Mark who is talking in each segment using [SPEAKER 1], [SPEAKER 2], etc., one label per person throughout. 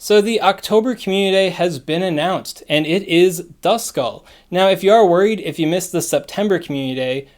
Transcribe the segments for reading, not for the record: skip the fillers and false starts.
[SPEAKER 1] So the October Community Day has been announced, and it is Duskull. Now, if you are worried if you missed the September Community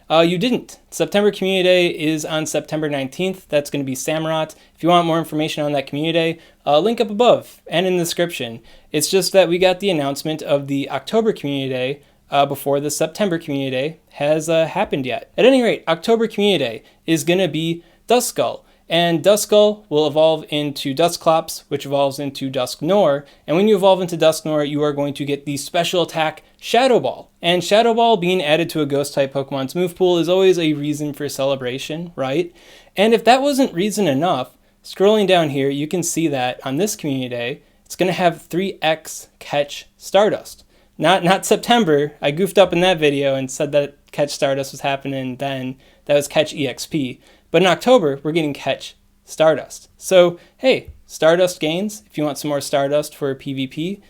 [SPEAKER 1] Day, you didn't. September Community Day is on September 19th. That's going to be Samurott. If you want more information on that Community Day, link up above and in the description. It's just that we got the announcement of the October Community Day before the September Community Day has happened yet. At any rate, October Community Day is going to be Duskull. And Duskull will evolve into Dusclops, which evolves into Dusknoir. And when you evolve into Dusknoir, you are going to get the special attack Shadow Ball. And Shadow Ball being added to a Ghost-type Pokemon's move pool is always a reason for celebration, right? And if that wasn't reason enough, scrolling down here, you can see that on this Community Day, it's going to have 3x Catch Stardust. Not September. I goofed up in that video and said that Catch Stardust was happening then. That was Catch EXP. But in October, we're getting Catch Stardust. So, hey, Stardust gains. If you want some more Stardust for PvP,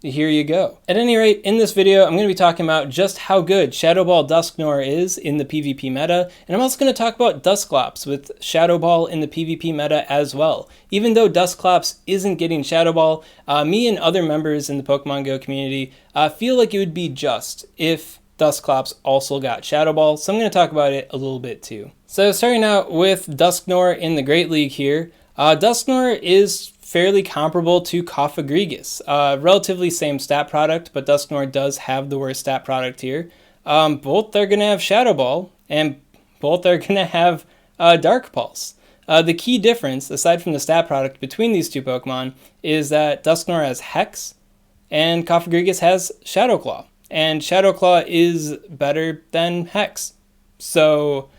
[SPEAKER 1] here you go. At any rate, in this video, I'm going to be talking about just how good Shadow Ball Dusknoir is in the PvP meta, and I'm also going to talk about Dusclops with Shadow Ball in the PvP meta as well. Even though Dusclops isn't getting Shadow Ball, me and other members in the Pokemon Go community feel like it would be just if Dusclops also got Shadow Ball, so I'm going to talk about it a little bit too. So starting out with Dusknoir in the Great League here, Dusknoir is fairly comparable to Cofagrigus. Relatively same stat product, but Dusknoir does have the worst stat product here. Both are going to have Shadow Ball, and both are going to have Dark Pulse. The key difference, aside from the stat product between these two Pokemon, is that Dusknoir has Hex, and Cofagrigus has Shadow Claw. And Shadow Claw is better than Hex. So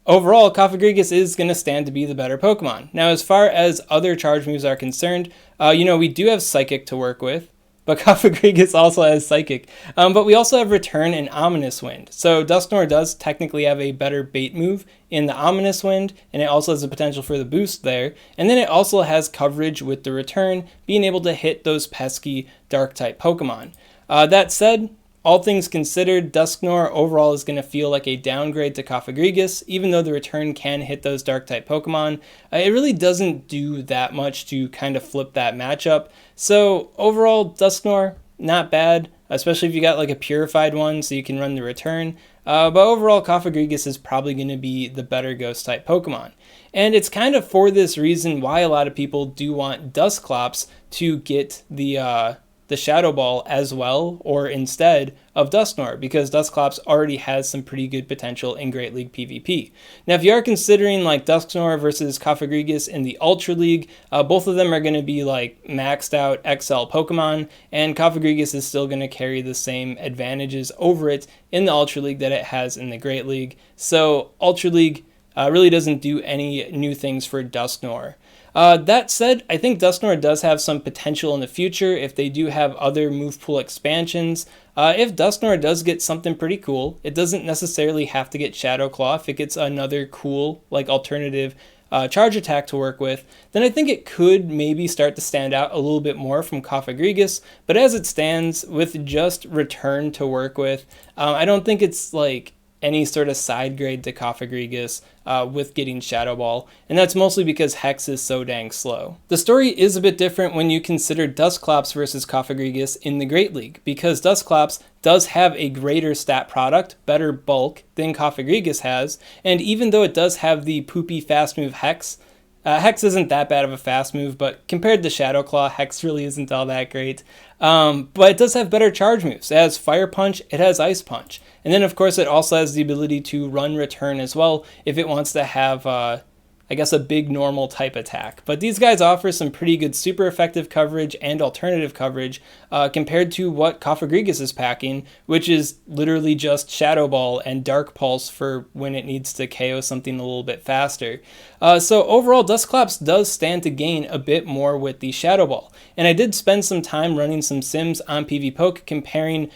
[SPEAKER 1] overall, Cofagrigus is going to stand to be the better Pokemon. Now, as far as other charge moves are concerned, we do have Psychic to work with, but Cofagrigus also has Psychic. But we also have Return and Ominous Wind. So Dusknoir does technically have a better bait move in the Ominous Wind, and it also has the potential for the boost there. And then it also has coverage with the Return, being able to hit those pesky Dark-type Pokemon. That said, all things considered, Dusknoir overall is going to feel like a downgrade to Cofagrigus. Even though the Return can hit those Dark-type Pokemon, it really doesn't do that much to kind of flip that matchup. So overall, Dusknoir, not bad, especially if you got like a purified one so you can run the Return. But overall, Cofagrigus is probably going to be the better Ghost-type Pokemon. And it's kind of for this reason why a lot of people do want Dusclops to get the Shadow Ball as well, or instead of Dusknoir, because Dusclops already has some pretty good potential in Great League PvP. Now, if you are considering like Dusknoir versus Cofagrigus in the Ultra League, both of them are going to be like maxed out XL Pokemon, and Cofagrigus is still going to carry the same advantages over it in the Ultra League that it has in the Great League. So Ultra League really doesn't do any new things for Dusknoir. That said, I think Dusknoir does have some potential in the future if they do have other move pool expansions. If Dusknoir does get something pretty cool, it doesn't necessarily have to get Shadow Claw. If it gets another cool, like alternative charge attack to work with, then I think it could maybe start to stand out a little bit more from Cofagrigus. But as it stands, with just Return to work with, I don't think it's like any sort of side grade to Cofagrigus with getting Shadow Ball, and that's mostly because Hex is so dang slow. The story is a bit different when you consider Dusclops versus Cofagrigus in the Great League, because Dusclops does have a greater stat product, better bulk, than Cofagrigus has, and even though it does have the poopy fast move Hex, Hex isn't that bad of a fast move, but compared to Shadow Claw, Hex really isn't all that great. But it does have better charge moves. It has Fire Punch, it has Ice Punch. And then, of course, it also has the ability to run Return as well if it wants to have, I guess, a big normal type attack. But these guys offer some pretty good super effective coverage and alternative coverage compared to what Cofagrigus is packing, which is literally just Shadow Ball and Dark Pulse for when it needs to KO something a little bit faster. So overall, Dusclops does stand to gain a bit more with the Shadow Ball. And I did spend some time running some sims on PvPoke comparing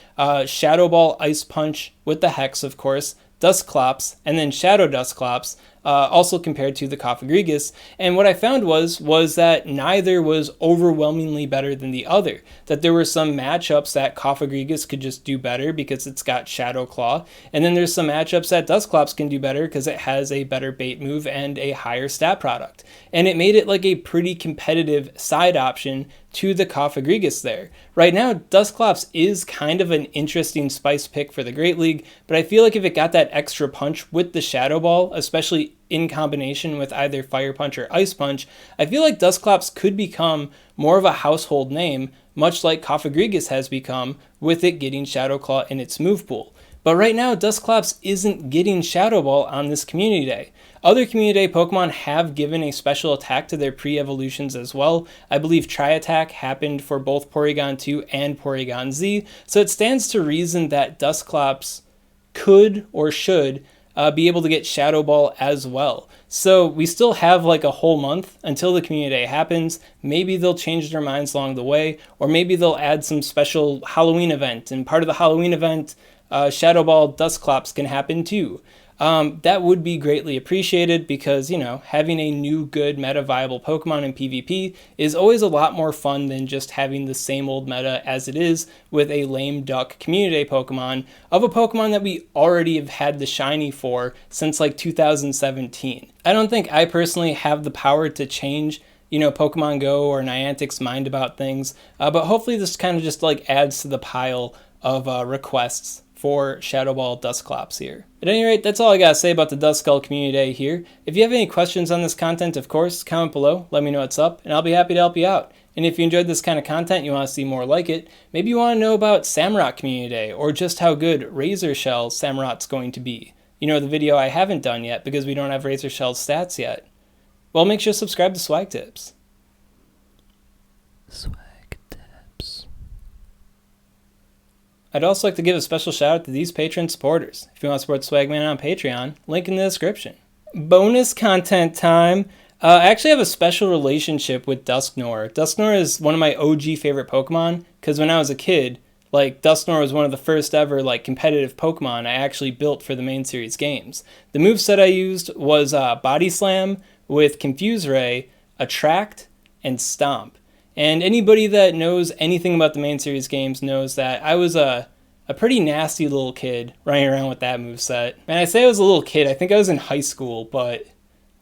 [SPEAKER 1] Shadow Ball, Ice Punch with the Hex, of course, Dusclops, and then Shadow Dusclops also compared to the Cofagrigus. And what I found was that neither was overwhelmingly better than the other. That there were some matchups that Cofagrigus could just do better because it's got Shadow Claw, and then there's some matchups that Dusclops can do better because it has a better bait move and a higher stat product. And it made it like a pretty competitive side option to the Cofagrigus there. Right now, Dusclops is kind of an interesting spice pick for the Great League, but I feel like if it got that extra punch with the Shadow Ball, especially in combination with either Fire Punch or Ice Punch, I feel like Dusclops could become more of a household name, much like Cofagrigus has become with it getting Shadow Claw in its move pool. But right now, Dusclops isn't getting Shadow Ball on this Community Day. Other Community Day Pokemon have given a special attack to their pre-evolutions as well. I believe Tri-Attack happened for both Porygon 2 and Porygon Z, so it stands to reason that Dusclops could or should be able to get Shadow Ball as well. So we still have like a whole month until the Community Day happens. Maybe they'll change their minds along the way, or maybe they'll add some special Halloween event, and part of the Halloween event, Shadow Ball Dusclops can happen too. That would be greatly appreciated because, you know, having a new good meta viable Pokemon in PvP is always a lot more fun than just having the same old meta as it is with a lame duck Community Day Pokemon of a Pokemon that we already have had the shiny for since like 2017. I don't think I personally have the power to change, you know, Pokemon Go or Niantic's mind about things, but hopefully this kind of just like adds to the pile of requests for Shadow Ball Dusclops here. At any rate, that's all I gotta say about the Duskull Community Day here. If you have any questions on this content, of course, comment below, let me know what's up, and I'll be happy to help you out. And if you enjoyed this kind of content, you want to see more like it, maybe you want to know about Samurott Community Day, or just how good Razor Shell Samurott's going to be. You know, the video I haven't done yet because we don't have Razor Shell's stats yet. Well, make sure to subscribe to SwagTips. SwagTips. I'd also like to give a special shout out to these Patreon supporters. If you want to support Swagman on Patreon, link in the description. Bonus content time. I actually have a special relationship with Dusknoir. Dusknoir is one of my OG favorite Pokemon because when I was a kid, like Dusknoir was one of the first ever like competitive Pokemon I actually built for the main series games. The moveset I used was Body Slam with Confuse Ray, Attract, and Stomp. And anybody that knows anything about the main series games knows that I was a pretty nasty little kid running around with that moveset. And I say I was a little kid, I think I was in high school, but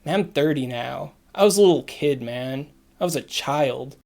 [SPEAKER 1] man, I'm 30 now. I was a little kid, man. I was a child.